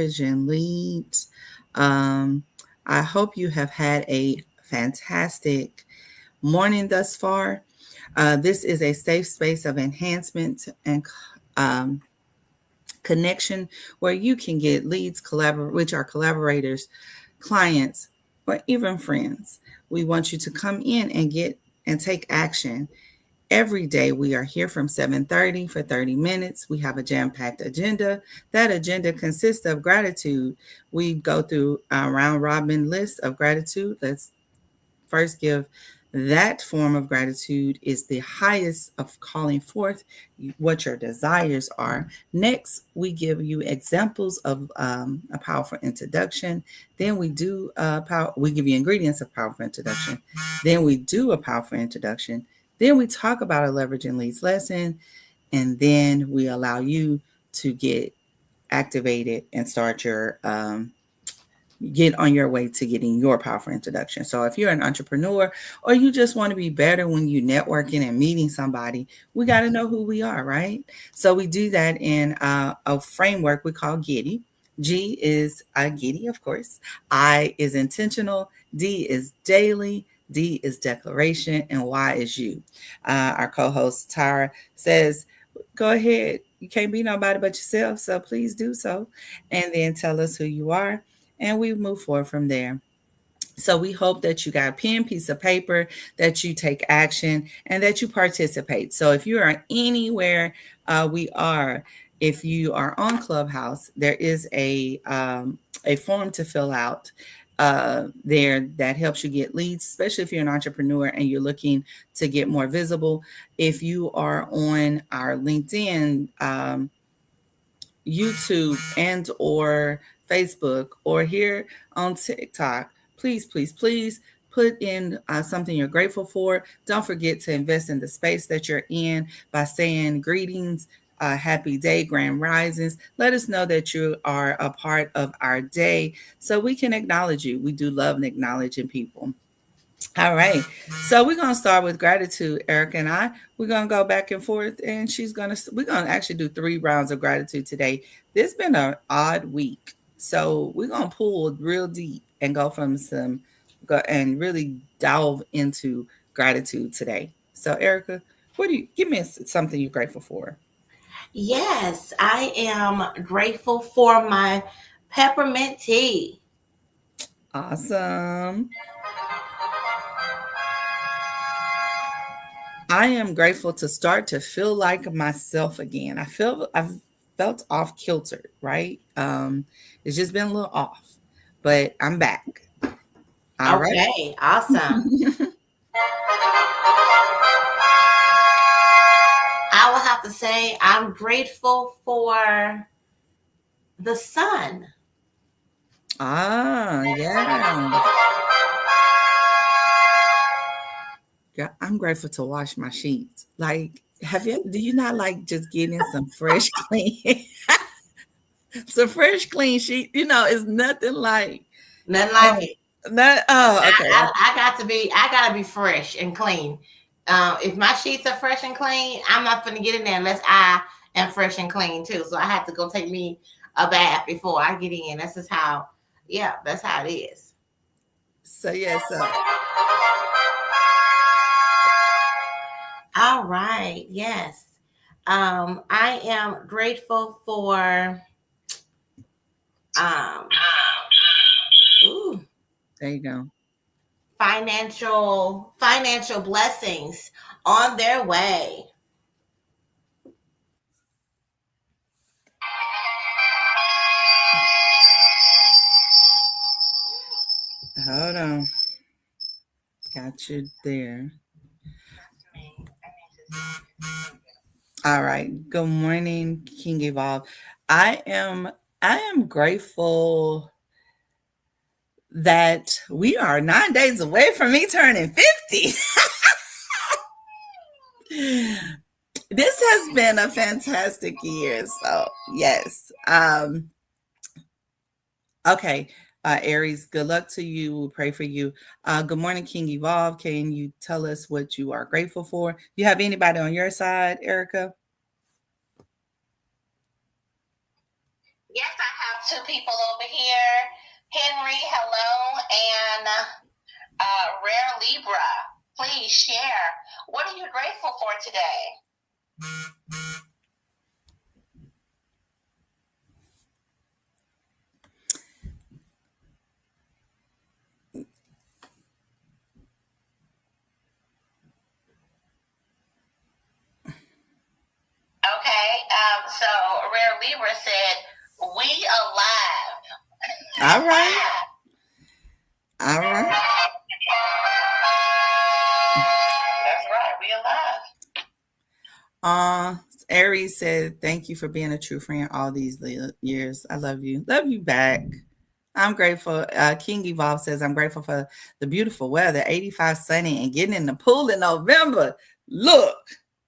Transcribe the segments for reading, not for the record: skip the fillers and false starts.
Leveraging Leads. Um, I hope you have had a fantastic morning thus far. This is a safe space of enhancement and um, connection where you can get leads, which are collaborators, clients, or even friends. We want you to come in and get and take action. Every day we are here from 7:30 for 30 minutes. We have a jam-packed agenda. That agenda consists of gratitude. We go through a round robin list of gratitude. Let's first give that form of gratitude is the highest of calling forth what your desires are. Next, we give you examples of a powerful introduction. Then we give you ingredients of powerful introduction. Then we do a powerful introduction. Then we talk about a leveraging leads lesson, and then we allow you to get activated and start your get on your way to getting your powerful introduction. So if you're an entrepreneur or you just want to be better when you networking and meeting somebody, we got to know who we are, right? So we do that in a framework we call Giddy. G is Giddy, of course. I is intentional. D is daily. D is declaration, and Y is you. Our co-host Tara says, "Go ahead. You can't be nobody but yourself, so please do so, and then tell us who you are." And we move forward from there. So we hope that you got a pen, piece of paper, that you take action, and that you participate. So if you are anywhere we are, if you are on Clubhouse, there is a form to fill out there that helps you get leads, especially if you're an entrepreneur and you're looking to get more visible. If you are on our LinkedIn, YouTube, and or Facebook, or here on TikTok, please, please, please put in something you're grateful for. Don't forget to invest in the space that you're in by saying greetings, happy day, grand risings. Let us know that you are a part of our day so we can acknowledge you. We do love acknowledging people. All right. So we're going to start with gratitude, Erica and I. We're going to go back and forth, and we're going to actually do 3 rounds of gratitude today. This has been an odd week. So we're going to pull real deep and go and really delve into gratitude today. So, Erica, give me something you're grateful for? Yes, I am grateful for my peppermint tea. Awesome. I am grateful to start to feel like myself again. I've felt off kilter, right? It's just been a little off, but I'm back. All right. Okay, awesome. I will have to say I'm grateful for the sun. Yeah. Yeah, I'm grateful to wash my sheets. Like, do you not like just getting some fresh clean, some fresh clean sheet? It's nothing like, Nothing like oh, it. okay. I gotta be fresh and clean. If my sheets are fresh and clean, I'm not gonna get in there unless I am fresh and clean too. So I have to go take me a bath before I get in. That's just how, yeah, that's how it is. So, yeah, All right. Yes. I am grateful for um ooh, there you go. financial blessings on their way. Hold on. Got you there. All right. Good morning, King Evolve. I am I am grateful that we are 9 days away from me turning 50. This has been a fantastic year. So yes. Okay. Aries, good luck to you. We'll pray for you. Good morning, King Evolve. Can you tell us what you are grateful for? You have anybody on your side, Erica? Yes, I have two people over here. Henry, hello, and Rare Libra. Please share. What are you grateful for today? Okay, so Rare Libra said, "We alive." All right. All right. That's right, we alive. Aries said, "Thank you for being a true friend all these years. I love you. Love you back." I'm grateful. King Evolve says, "I'm grateful for the beautiful weather, 85 sunny, and getting in the pool in November. Look,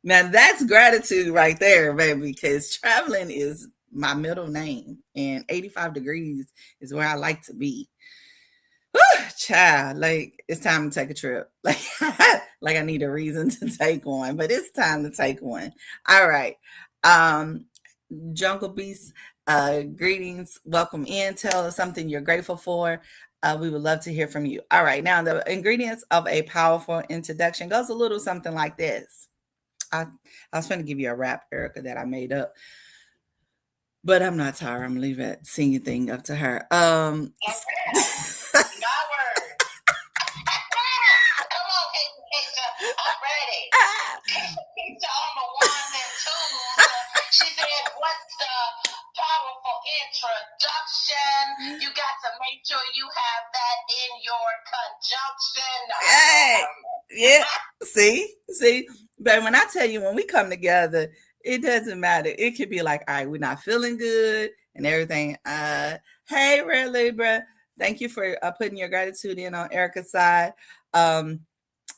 now that's gratitude right there, baby, because traveling is my middle name, and 85 degrees is where I like to be. Child, like it's time to take a trip. Like, like I need a reason to take one, but it's time to take one. All right. Um, Jungle Beast, greetings. Welcome in. Tell us something you're grateful for. We would love to hear from you. All right. Now, the ingredients of a powerful introduction goes a little something like this. I was trying to give you a rap, Erica, that I made up, but I'm not tired. I'm gonna leave that singing thing up to her. Okay. My word. Come on, Keisha. I'm ready. Keisha on the ones and twos. She said, "What's the powerful introduction? You got to make sure you have that in your conjunction." Hey, yeah. See, but when I tell you, when we come together, it doesn't matter. It could be like, all right, we're not feeling good and everything. Hey, Rare Libra, thank you for putting your gratitude in on Erica's side. Um,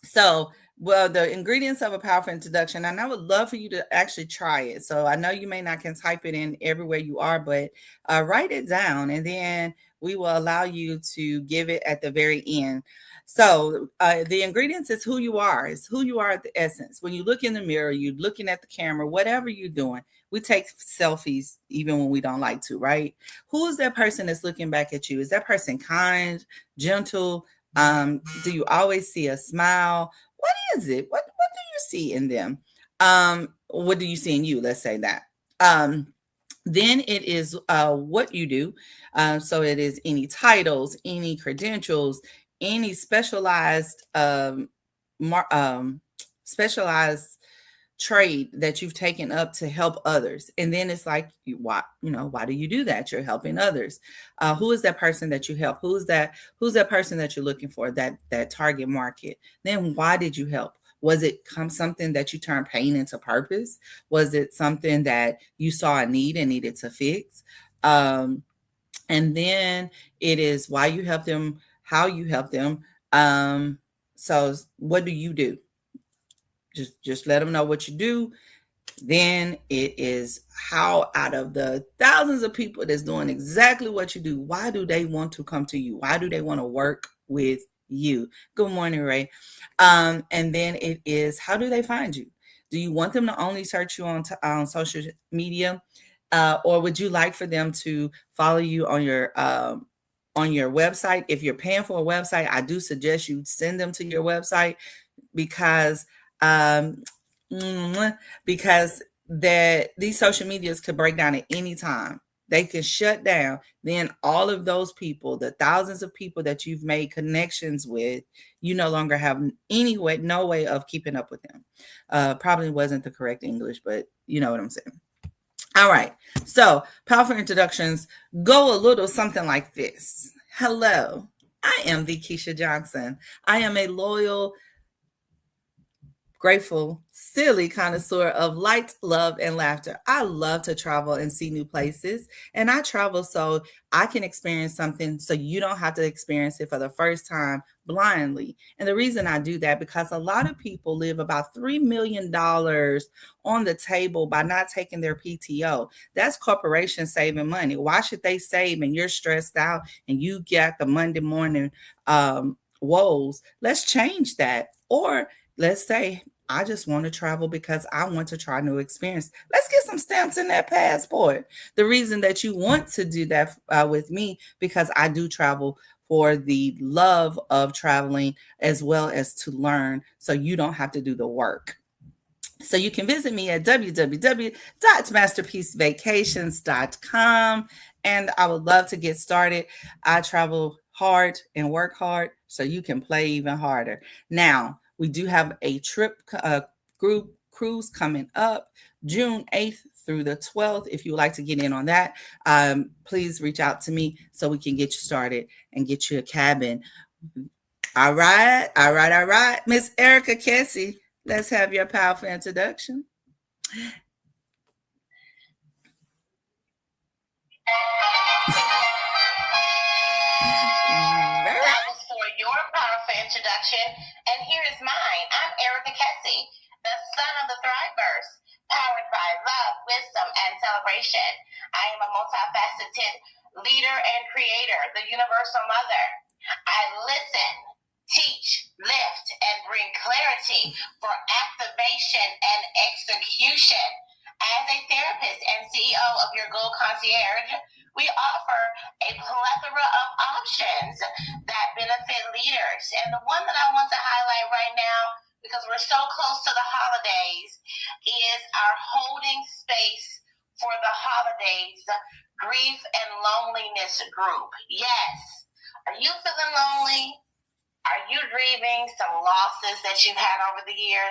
so, well, the ingredients of a powerful introduction, and I would love for you to actually try it. So I know you may not can type it in everywhere you are, but write it down, and then we will allow you to give it at the very end. So the ingredients is who you are. It's who you are at the essence. When you look in the mirror, you're looking at the camera, whatever you're doing. We take selfies even when we don't like to, right? Who is that person that's looking back at you? Is that person kind, gentle? Do you always see a smile? What is it? What do you see in them? What do you see in you? Let's say that. Then it is what you do. So it is any titles, any credentials, any specialized specialized trade that you've taken up to help others. And then it's like, why do you do that? You're helping others. Who is that person that you help? Who's that person that you're looking for, that target market? Then why did you help? Was it something that you turned pain into purpose? Was it something that you saw a need and needed to fix? And then it is why you help them, how you help them. So what do you do? Just let them know what you do. Then it is how, out of the thousands of people that's doing exactly what you do, why do they want to come to you? Why do they want to work with you? Good morning, Ray. And then it is, how do they find you? Do you want them to only search you on social media, or would you like for them to follow you on your website? If you're paying for a website, I do suggest you send them to your website, because um, because these social medias could break down at any time. They can shut down. Then all of those people, the thousands of people that you've made connections with, you no longer have no way of keeping up with them. Probably wasn't the correct English, but you know what I'm saying. All right. So powerful introductions go a little something like this. Hello, I am the Keisha Johnson. I am a loyal, grateful, silly connoisseur of light, love, and laughter. I love to travel and see new places, and I travel so I can experience something so you don't have to experience it for the first time blindly. And the reason I do that, because a lot of people live about $3 million on the table by not taking their PTO. That's corporations saving money. Why should they save and you're stressed out and you get the Monday morning woes? Let's change that. Or let's say I just want to travel because I want to try new experience. Let's get some stamps in that passport. The reason that you want to do that with me, because I do travel for the love of traveling as well as to learn, so you don't have to do the work. So you can visit me at www.masterpiecevacations.com, and I would love to get started. I travel hard and work hard so you can play even harder. Now, we do have a trip group cruise coming up June 8th through the 12th. If you would like to get in on that, please reach out to me so we can get you started and get you a cabin. All right, all right, all right. Miss Erica Kessie, let's have your powerful introduction. That was for your powerful introduction, and here is mine. I'm Erica Kessie, the son of the Thriveverse, powered by love, wisdom, and celebration. I am a multifaceted leader and creator, the universal mother. I listen, teach, lift, and bring clarity for activation and execution. As a therapist and CEO of your Goal Concierge, we offer a plethora of options that benefit leaders. And the one that I want to highlight right now, because we're so close to the holidays, is our holding space for the holidays grief and loneliness group. Yes. Are you feeling lonely? Are you grieving some losses that you've had over the year?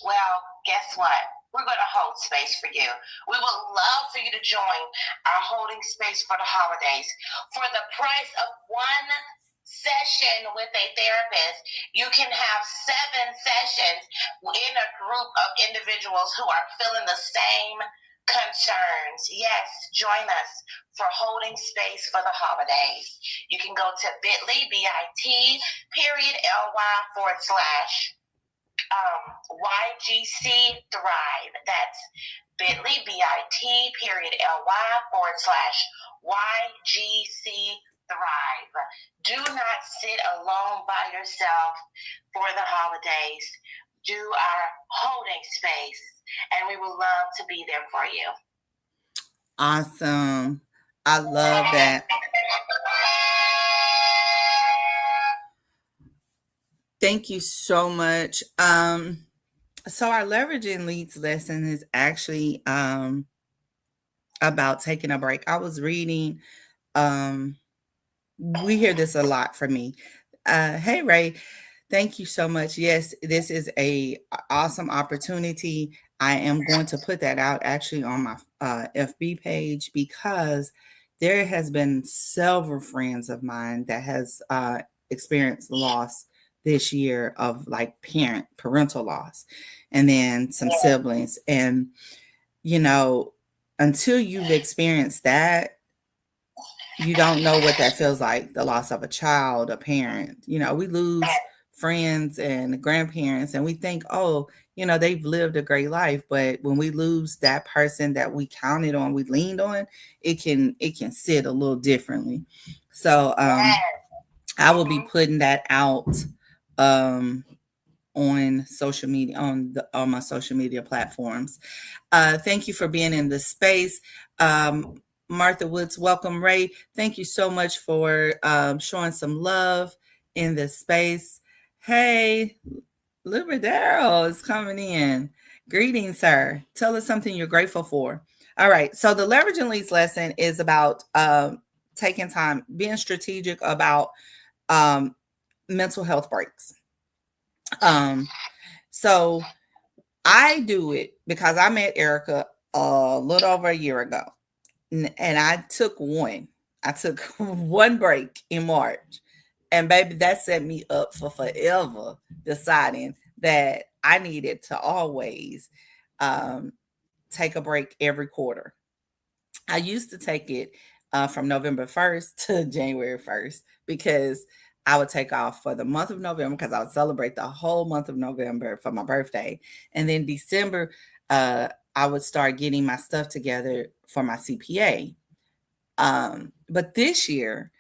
Well, guess what? We're going to hold space for you. We would love for you to join our holding space for the holidays. For the price of one session with a therapist, you can have 7 sessions in a group of individuals who are feeling the same concerns. Yes, join us for holding space for the holidays. You can go to bit.ly/YGC Thrive. That's bit.ly/YGC Thrive. Do not sit alone by yourself for the holidays. Do our holding space, and we would love to be there for you. Awesome. I love that. Thank you so much. So our leveraging leads lesson is actually about taking a break. I was reading, we hear this a lot from me. Hey Ray, thank you so much. Yes, this is a awesome opportunity. I am going to put that out actually on my FB page, because there has been several friends of mine that has experienced loss this year of like parental loss, and then some siblings. And you know, until you've experienced that, you don't know what that feels like, the loss of a child, a parent. You know, we lose friends and grandparents and we think, oh, you know, they've lived a great life. But when we lose that person that we counted on, we leaned on, it can sit a little differently. So I will be putting that out on social media, on my social media platforms. Thank you for being in this space. Martha Woods, welcome. Ray, thank you so much for showing some love in this space. Hey, Liberdero is coming in. Greetings, sir. Tell us something you're grateful for. All right. So the leveraging leads lesson is about taking time, being strategic about mental health breaks. So I do it because I met Erica a little over a year ago, and I took one. I took one break in March, and baby, that set me up for forever, deciding that I needed to always um, take a break every quarter. I used to take it from November 1st to January 1st, because I would take off for the month of November, because I would celebrate the whole month of November for my birthday. And then December, I would start getting my stuff together for my CPA. But this year,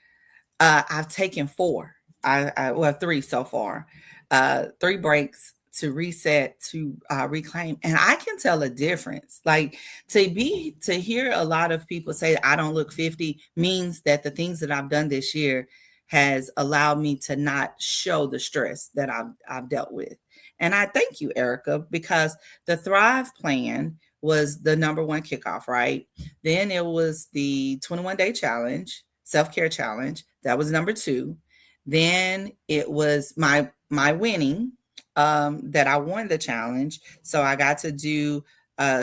I've taken 4. Well, 3 so far. 3 breaks to reset, to reclaim. And I can tell a difference. Like to hear a lot of people say I don't look 50 means that the things that I've done this year has allowed me to not show the stress that I've dealt with. And I thank you, Erica, because the Thrive Plan was the number one kickoff, right? Then it was the 21-day challenge, self-care challenge. That was number two. Then it was my winning, that I won the challenge. So I got to do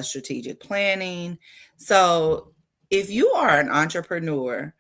strategic planning. So if you are an entrepreneur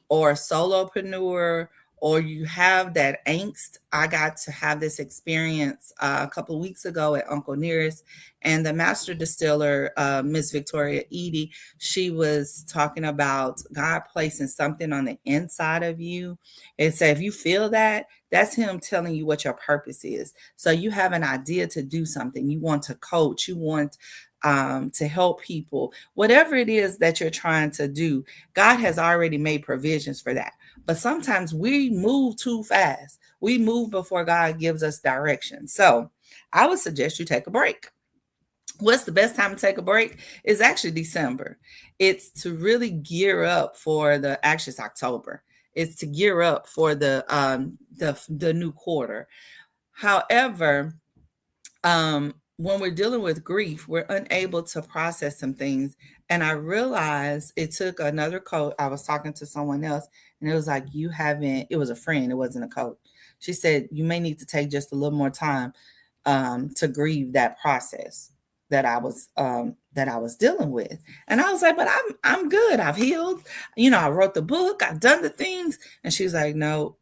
or a solopreneur, or you have that angst, I got to have this experience a couple of weeks ago at Uncle Nearest, and the master distiller, Miss Victoria Edie, she was talking about God placing something on the inside of you. And so if you feel that, that's him telling you what your purpose is. So you have an idea to do something. You want to coach. You want to help people. Whatever it is that you're trying to do, God has already made provisions for that. But sometimes we move too fast. We move before God gives us direction. So I would suggest you take a break. What's the best time to take a break? Is actually December. It's to really gear up for actually it's October. It's to gear up for the new quarter. However, when we're dealing with grief, we're unable to process some things. And I realized it took another coach. I was talking to someone else, and it was like, you haven't, it was a friend, it wasn't a coach. She said, you may need to take just a little more time to grieve that process that I was dealing with. And I was like, but I'm good. I've healed. I wrote the book, I've done the things. And she's like, no,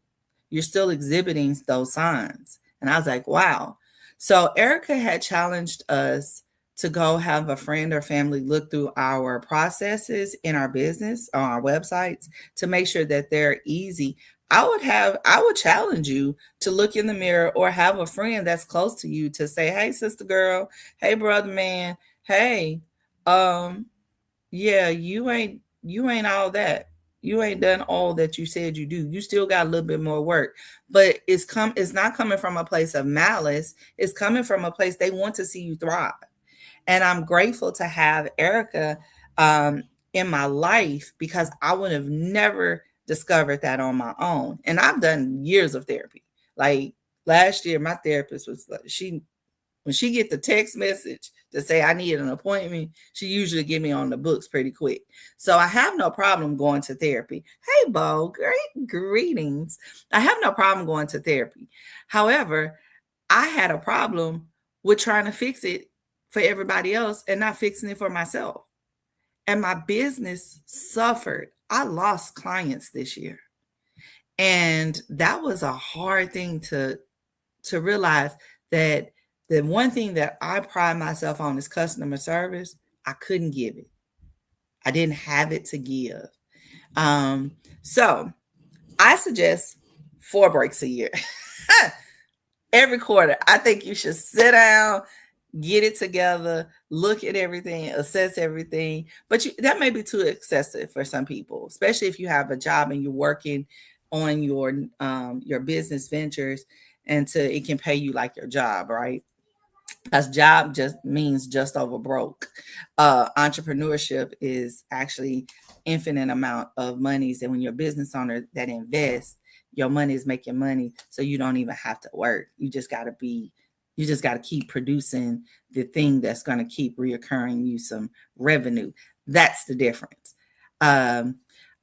you're still exhibiting those signs. And I was like, wow. So Erica had challenged us to go have a friend or family look through our processes in our business on our websites to make sure that they're easy. I would challenge you to look in the mirror or have a friend that's close to you to say, hey, sister girl, hey, brother man, hey, um, yeah, you ain't all that. You ain't done all that you said you do. You still got a little bit more work. But it's not coming from a place of malice. It's coming from a place they want to see you thrive. And I'm grateful to have Erica um, in my life because I would have never discovered that on my own. And I've done years of therapy. Like last year, my therapist was like, when she get the text message to say I need an appointment, she usually get me on the books pretty quick. So I have no problem going to therapy. Hey, Bo, great greetings. I have no problem going to therapy. However, I had a problem with trying to fix it for everybody else and not fixing it for myself. And my business suffered. I lost clients this year. And that was a hard thing to realize, that the one thing that I pride myself on is customer service. I couldn't give it. I didn't have it to give. So I suggest 4 breaks a year. Every quarter, I think you should sit down, get it together, look at everything, assess everything. But that may be too excessive for some people, especially if you have a job and you're working on your business ventures, and it can pay you like your job, right? Because job just means just over broke. Entrepreneurship is actually infinite amount of monies, and when you're a business owner that invests, your money is making money, so you don't even have to work. You just got to keep producing the thing that's going to keep reoccurring you some revenue. That's the difference. I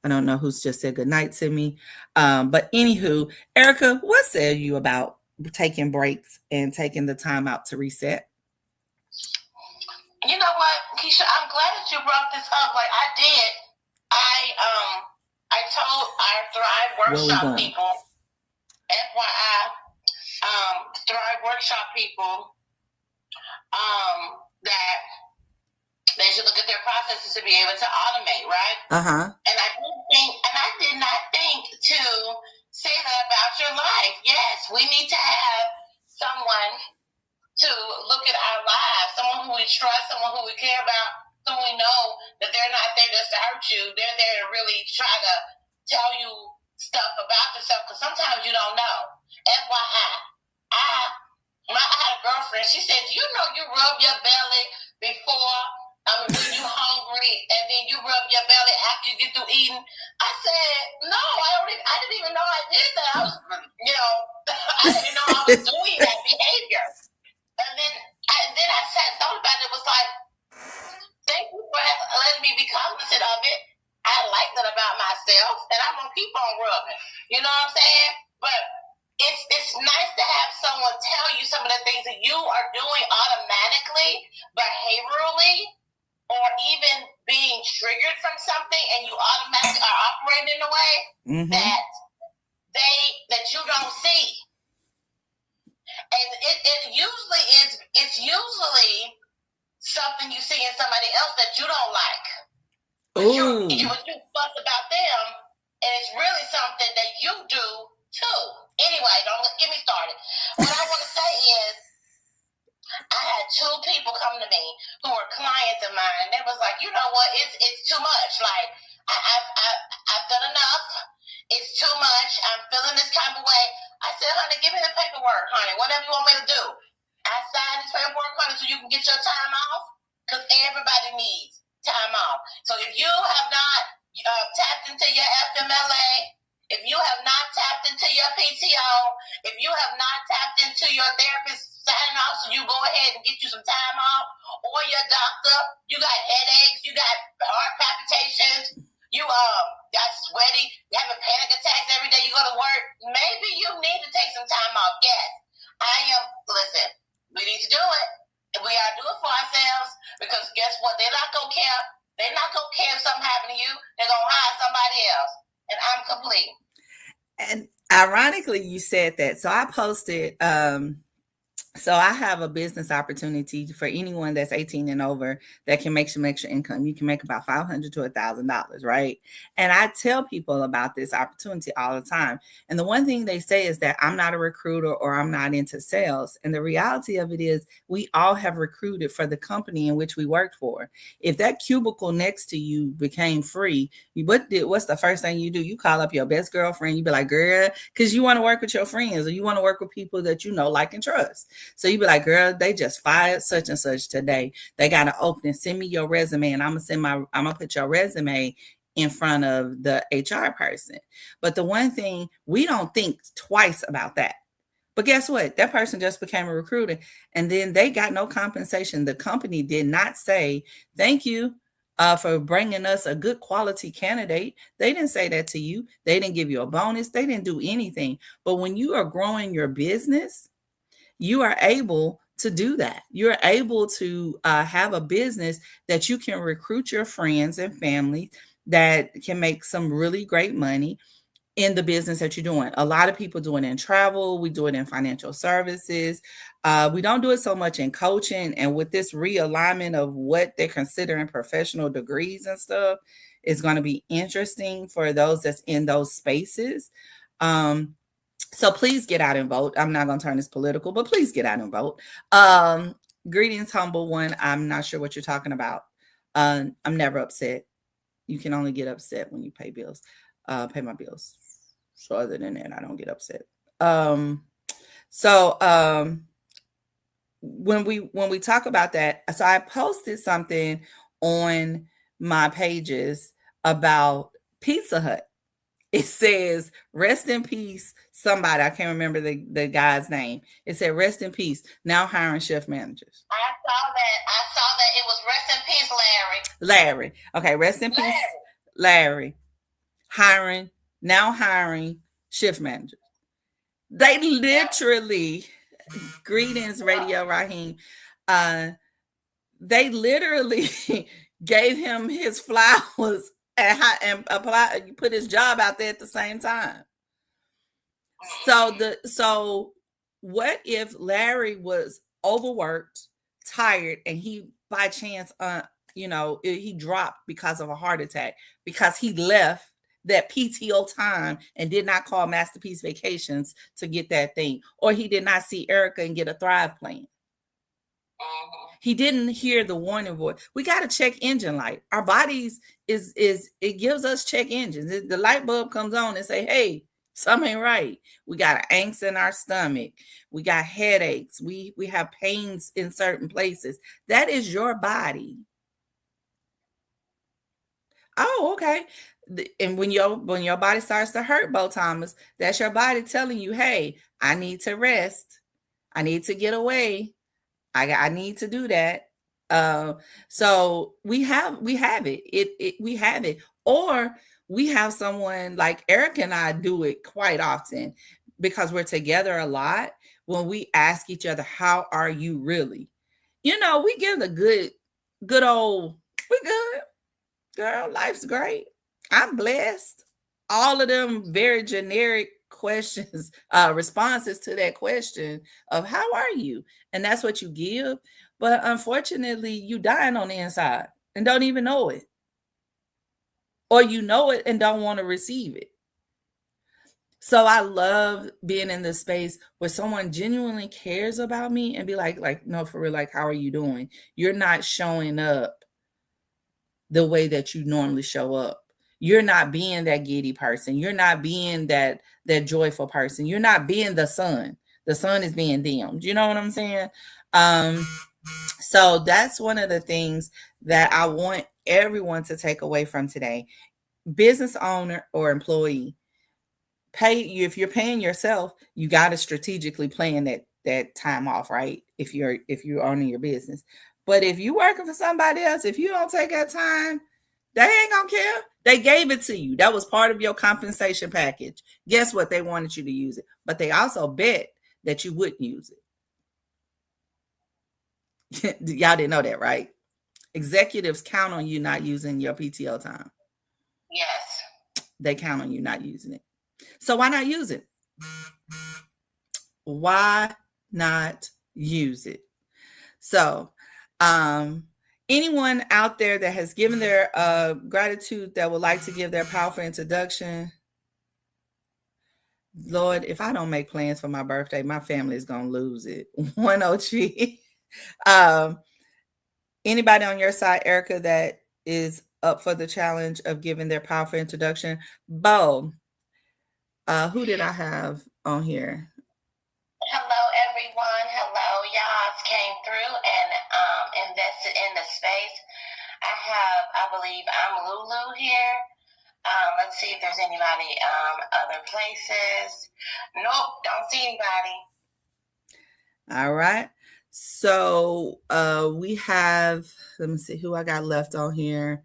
don't know who's just said good night to me, but anywho, Erica, what said you about taking breaks and taking the time out to reset? You know what, Keisha? I'm glad that you brought this up. Like I did. I told our Thrive Workshop people, FYI, Thrive Workshop people, that they should look at their processes to be able to automate, right? And I did not think to say that about your life. Yes, we need to have someone to look at our lives, someone who we trust, someone who we care about, so we know that they're not there just to hurt you. They're there to really try to tell you stuff about yourself, because sometimes you don't know. FYI, I had a girlfriend. She said, "You know, you rub your belly before when you hungry, and then you rub your belly after you get through eating." I said, "No, I didn't even know I did that. I was, I didn't even know I was doing that behavior." And then I sat and thought about it. It was like, thank you for letting me be cognizant of it. I like that about myself, and I'm gonna keep on rubbing. You know what I'm saying? But it's nice to have someone tell you some of the things that you are doing automatically, behaviorally, or even being triggered from something, and you automatically are operating in a way that that you don't see. And it usually is. It's usually something you see in somebody else that you don't like. But you fuss about them, and it's really something that you do too. Anyway, don't get me started. What I want to say is, I had two people come to me who were clients of mine. They was like, you know what? It's too much. Like I've done enough. It's too much. I'm feeling this kind of way. I said, honey, give me the paperwork, honey. Whatever you want me to do. I sign this paperwork, honey, so you can get your time off. Because everybody needs time off. So if you have not tapped into your FMLA, if you have not tapped into your PTO, if you have not tapped into your therapist signing off, so you go ahead and get you some time off, or your doctor, you got headaches, you got heart palpitations, you got sweaty, you having panic attacks every day you go to work, maybe you need to take some time off. Yes, listen, we need to do it. And we gotta do it for ourselves, because guess what? They're not gonna care. They're not gonna care if something happened to you. They're gonna hire somebody else. And I'm complete. And ironically, you said that. So I posted, so I have a business opportunity for anyone that's 18 and over that can make some extra income. You can make about $500 to $1,000, right? And I tell people about this opportunity all the time. And the one thing they say is that I'm not a recruiter or I'm not into sales. And the reality of it is we all have recruited for the company in which we worked for. If that cubicle next to you became free, what's the first thing you do? You call up your best girlfriend. You be like, girl, because you want to work with your friends, or you want to work with people that you know, like, and trust. So you be like, girl, they just fired such and such today. They got an opening. Send me your resume, and I'm gonna put your resume in front of the HR person. But the one thing, we don't think twice about that. But guess what? That person just became a recruiter, and then they got no compensation. The company did not say thank you for bringing us a good quality candidate. They didn't say that to you. They didn't give you a bonus. They didn't do anything. But when you are growing your business, you are able to do that. You're able to have a business that you can recruit your friends and family that can make some really great money in the business that you're doing. A lot of people do it in travel. We do it in financial services. We don't do it so much in coaching. And with this realignment of what they're considering professional degrees and stuff, it's going to be interesting for those that's in those spaces. So please get out and vote. I'm not going to turn this political, but please get out and vote. Greetings, humble one. I'm not sure what you're talking about. I'm never upset. You can only get upset when you pay bills, pay my bills. So other than that, I don't get upset. When we talk about that, so I posted something on my pages about Pizza Hut. It says, rest in peace, somebody. I can't remember the guy's name. It said, rest in peace. Now hiring chef managers. I saw that. It was rest in peace, Larry. Okay, rest in peace, Larry. Now hiring shift managers. They literally, greetings, Radio Raheem. They literally gave him his flowers and put his job out there at the same time. So what if Larry was overworked, tired, and he by chance he dropped because of a heart attack because he left that PTO time and did not call Masterpiece Vacations to get that thing, or he did not see Erica and get a Thrive plan. He didn't hear the warning voice. We got to check engine light. Our bodies it gives us check engines. The light bulb comes on and say, hey, Something ain't right. We got angst in our stomach. We got headaches. We have pains in certain places. That is your body. Oh, okay. And when your body starts to hurt, Bo Thomas, that's your body telling you, "Hey, I need to rest. I need to get away. I need to do that." Uh, so we have it. We have it, or we have someone like Eric and I do it quite often because we're together a lot. When we ask each other, "How are you really?" We give the good old, "We good, girl. Life's great. I'm blessed." All of them very generic questions, responses to that question of "How are you?" And that's what you give. But unfortunately, you dying on the inside and don't even know it, or you know it and don't want to receive it. So I love being in this space where someone genuinely cares about me and be like, "No, for real, like, how are you doing? You're not showing up the way that you normally show up. You're not being that giddy person. You're not being that joyful person. You're not being the sun. The sun is being dimmed." You know what I'm saying? Um, so that's one of the things that I want everyone to take away from today. Business owner or employee, pay you if you're paying yourself, you got to strategically plan that time off, right? If you're owning your business. But if you working for somebody else, if you don't take that time, they ain't gonna care. They gave it to you. That was part of your compensation package. Guess what? They wanted you to use it, but they also bet that you wouldn't use it. Y'all didn't know that, right? Executives count on you not using your PTO time. Yes. They count on you not using it. So why not use it? Why not use it? So, um, anyone out there that has given their gratitude that would like to give their powerful introduction? Lord, if I don't make plans for my birthday, my family is gonna lose it. 103. um, Anybody on your side, Erica, that is up for the challenge of giving their powerful introduction? Bo, who did I have on here? Hello, everyone. Hello, y'all came through and invested in the space. I believe I'm Lulu here. Let's see if there's anybody other places. Nope, don't see anybody. All right. So we have, let me see who I got left on here.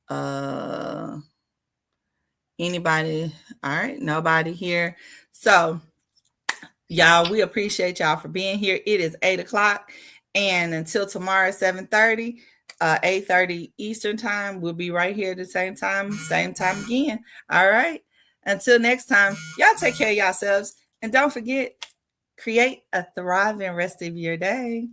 Uh Anybody? All right, nobody here. So y'all, we appreciate y'all for being here. It is 8 o'clock. And until tomorrow, 7:30, 8:30 Eastern time, we'll be right here at the same time again. All right. Until next time, y'all take care of yourselves. And don't forget, create a thriving rest of your day.